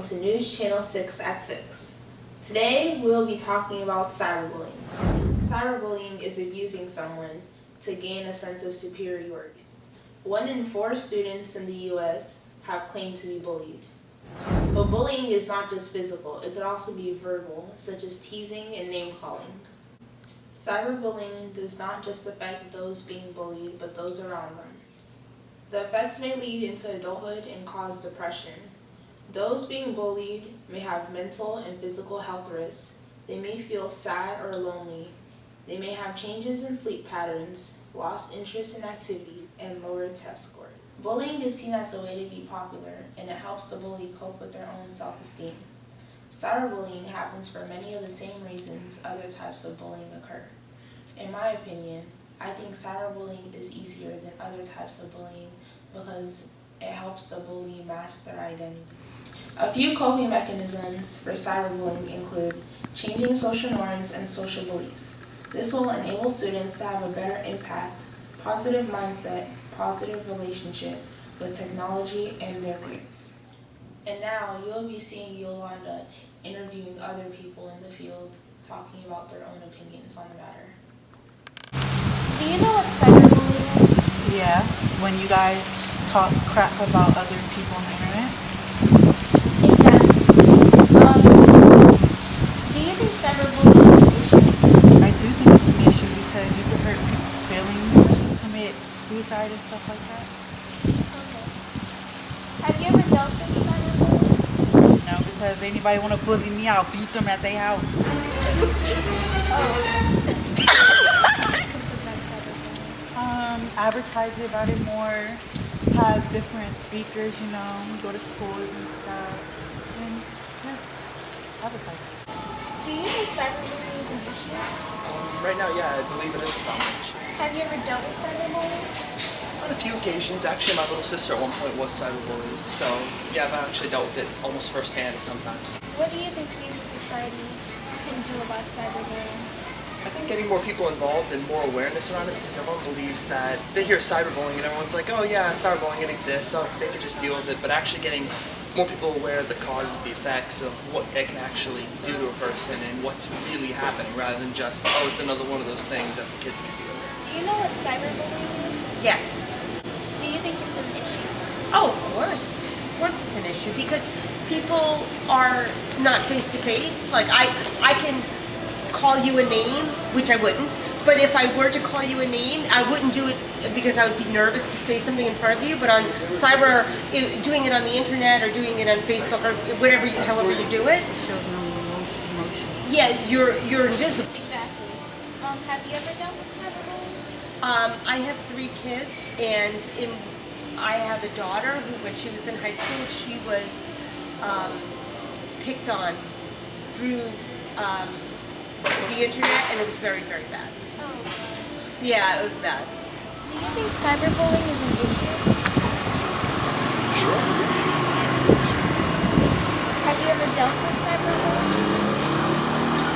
to News Channel 6 at 6. Today, we'll be talking about cyberbullying. Cyberbullying is abusing someone to gain a sense of superiority. 1 in 4 students in the U.S. have claimed to be bullied. But bullying is not just physical, it could also be verbal, such as teasing and name-calling. Cyberbullying does not just affect those being bullied, but those around them. The effects may lead into adulthood and cause depression. Those being bullied may have mental and physical health risks. They may feel sad or lonely. They may have changes in sleep patterns, lost interest in activities, and lower test scores. Bullying is seen as a way to be popular, and it helps the bully cope with their own self-esteem. Cyberbullying happens for many of the same reasons other types of bullying occur. In my opinion, I think cyberbullying is easier than other types of bullying because it helps the bully mask their identity. A few coping mechanisms for cyberbullying include changing social norms and social beliefs. This will enable students to have a better impact, positive mindset, positive relationship with technology and their peers. And now you'll be seeing Yolanda interviewing other people in the field talking about their own opinions on the matter. Do you know what cyberbullying is? Yeah, when you guys talk crap about other people on the internet. Exactly. Do you think cyberbullying is an issue? I do think it's an issue because you can hurt people's feelings, commit suicide and stuff like that. Okay. Have you ever dealt with cyberbullying? No, because anybody want to bully me, I'll beat them at their house. Advertise about it more, have different speakers, go to schools and stuff, and yeah, advertise. Do you think cyberbullying is an issue? Right now, yeah, I believe it is a common issue. Have you ever dealt with cyberbullying? On a few occasions, actually, my little sister at one point was cyberbullied, so yeah, I've actually dealt with it almost firsthand sometimes. What do you think we as a society can do about cyberbullying? I think getting more people involved and more awareness around it, because everyone believes that they hear cyberbullying and everyone's like, oh yeah, cyberbullying, it exists, so they can just deal with it, but actually getting more people aware of the causes, the effects of what it can actually do to a person and what's really happening, rather than just, oh, it's another one of those things that the kids can deal with. Do you know what cyberbullying is? Yes. Do you think it's an issue? Oh, of course. Of course it's an issue because people are not face to face. Like I can call you a name, which I wouldn't, but if I were to call you a name, I wouldn't do it because I would be nervous to say something in front of you, but on cyber, doing it on the internet or doing it on Facebook or whatever, however you do it. Shows no emotion. Yeah, you're invisible. Exactly. Have you ever dealt with cyberbullying? I have 3 kids, and I have a daughter who, when she was in high school, she was picked on through the internet, and it was very, very bad. Oh, So, yeah, it was bad. do you think cyberbullying is an issue? Sure. Have you ever dealt with cyberbullying?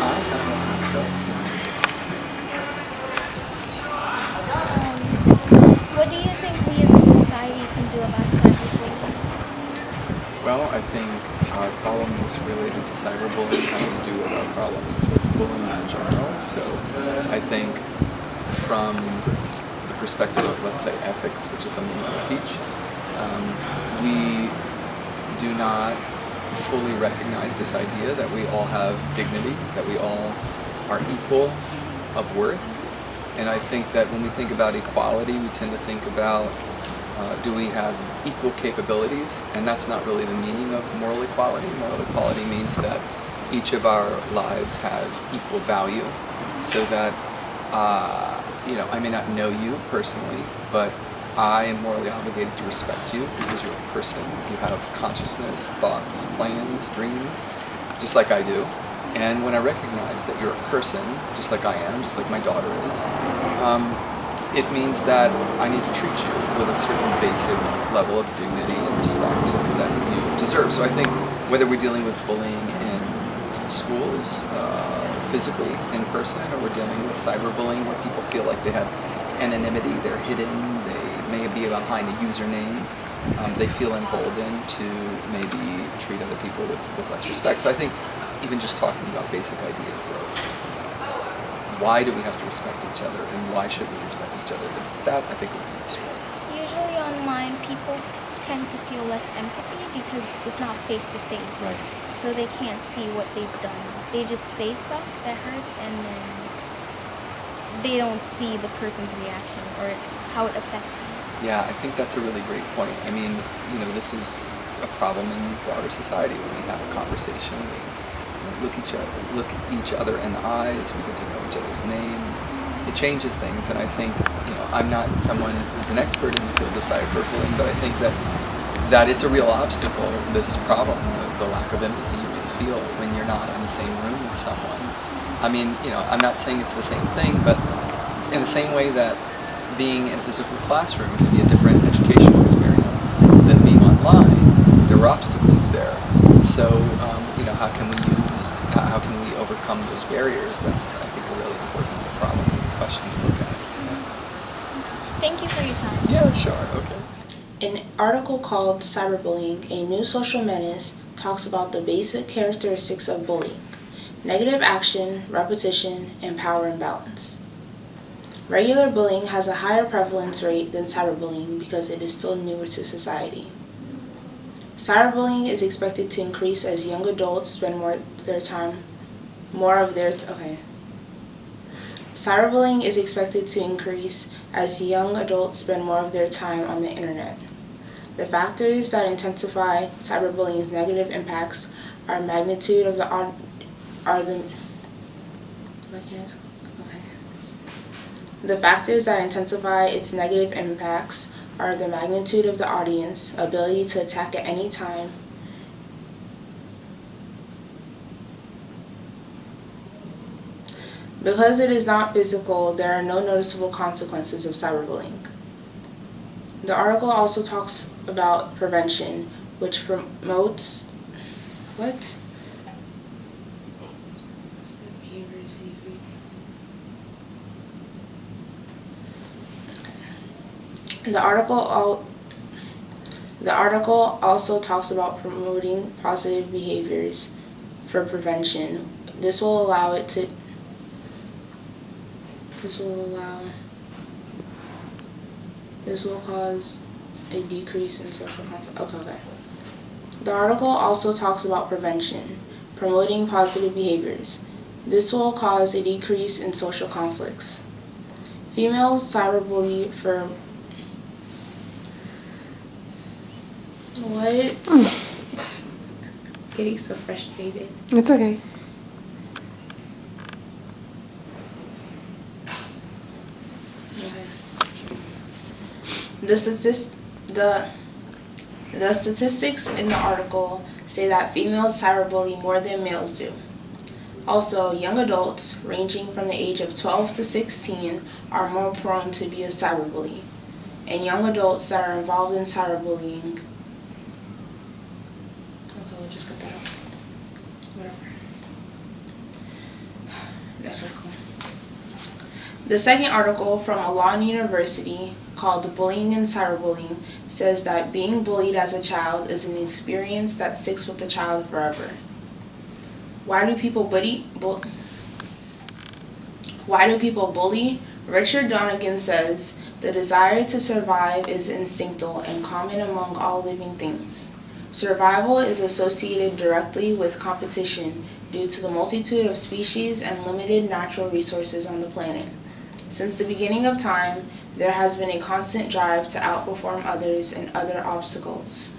I don't think so. What do you think we as a society can do about cyberbullying? Well, I think our problems related to cyberbullying have to do with our problems of bullying in general. So I think from the perspective of, let's say, ethics, which is something that we teach, we do not fully recognize this idea that we all have dignity, that we all are equal of worth. And I think that when we think about equality, we tend to think about do we have equal capabilities? And that's not really the meaning of moral equality. Moral equality means that each of our lives have equal value, so that, I may not know you personally, but I am morally obligated to respect you because you're a person. You have consciousness, thoughts, plans, dreams, just like I do. And when I recognize that you're a person, just like I am, just like my daughter is, it means that I need to treat you with a certain basic level of dignity and respect that you deserve. So I think whether we're dealing with bullying in schools, physically, in person, or we're dealing with cyberbullying where people feel like they have anonymity, they're hidden, they may be behind a username, they feel emboldened to maybe treat other people with less respect. So I think even just talking about basic ideas of why do we have to respect each other and why should we respect each other, that I think would be useful. Usually online, people tend to feel less empathy because it's not face to face. Right. So they can't see what they've done. They just say stuff that hurts and then they don't see the person's reaction or how it affects them. Yeah, I think that's a really great point. I mean, this is a problem in broader society when we have a conversation. We look each other in the eyes. We get to know each other's names. It changes things, and I think I'm not someone who's an expert in the field of cyberbullying, but I think that it's a real obstacle. This problem, the lack of empathy you can feel when you're not in the same room with someone. I mean, I'm not saying it's the same thing, but in the same way that being in a physical classroom can be a different educational experience than being online, there were obstacles there. So, how can we overcome those barriers? That's, I think, a really important problem and question to look at. Thank you for your time. Yeah, sure, okay. An article called Cyberbullying, a New Social Menace, talks about the basic characteristics of bullying: negative action, repetition, and power imbalance. Regular bullying has a higher prevalence rate than cyberbullying because it is still newer to society. Cyberbullying is expected to increase as young adults spend Cyberbullying is expected to increase as young adults spend more of their time on the internet. The factors that intensify cyberbullying's negative impacts are magnitude of the The factors that intensify its negative impacts are the magnitude of the audience, ability to attack at any time, because it is not physical, there are no noticeable consequences of cyberbullying. The article also talks about prevention, which promotes The article also talks about promoting positive behaviors for prevention. This will cause a decrease in social conflict. Okay. The article also talks about prevention, promoting positive behaviors. This will cause a decrease in social conflicts. Females cyberbully for what? Getting so frustrated. It's okay. The statistics in the article say that females cyberbully more than males do. Also, young adults ranging from the age of 12 to 16 are more prone to be a cyberbully. And young adults that are involved in cyberbullying, we'll just cut that out. Whatever. Next article. The second article from Alon University, called Bullying and Cyberbullying, says that being bullied as a child is an experience that sticks with the child forever. Why do people bully? Richard Donegan says, the desire to survive is instinctual and common among all living things. Survival is associated directly with competition due to the multitude of species and limited natural resources on the planet. Since the beginning of time, there has been a constant drive to outperform others and other obstacles.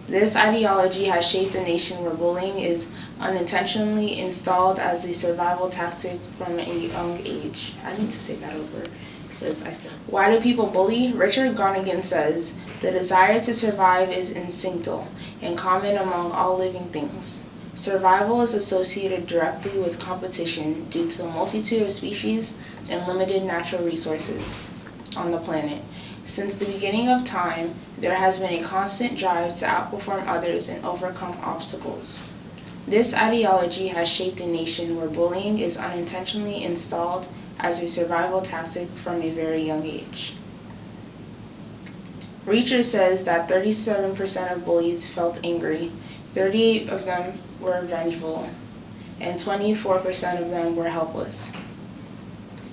This ideology has shaped a nation where bullying is unintentionally installed as a survival tactic from a young age. I need to say that over because I said, why do people bully? Richard Donegan says, the desire to survive is instinctual and common among all living things. Survival is associated directly with competition due to the multitude of species and limited natural resources on the planet. Since the beginning of time, there has been a constant drive to outperform others and overcome obstacles. This ideology has shaped a nation where bullying is unintentionally installed as a survival tactic from a very young age. Research says that 37% of bullies felt angry, 38% of them were vengeful, and 24% of them were helpless.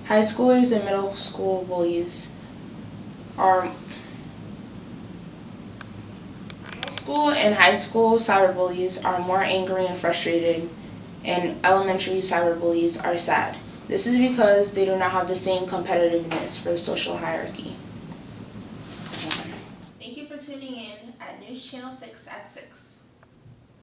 High schoolers and middle school bullies are School and high school cyberbullies are more angry and frustrated, and elementary cyberbullies are sad. This is because they do not have the same competitiveness for the social hierarchy. Thank you for tuning in at News Channel 6 at 6.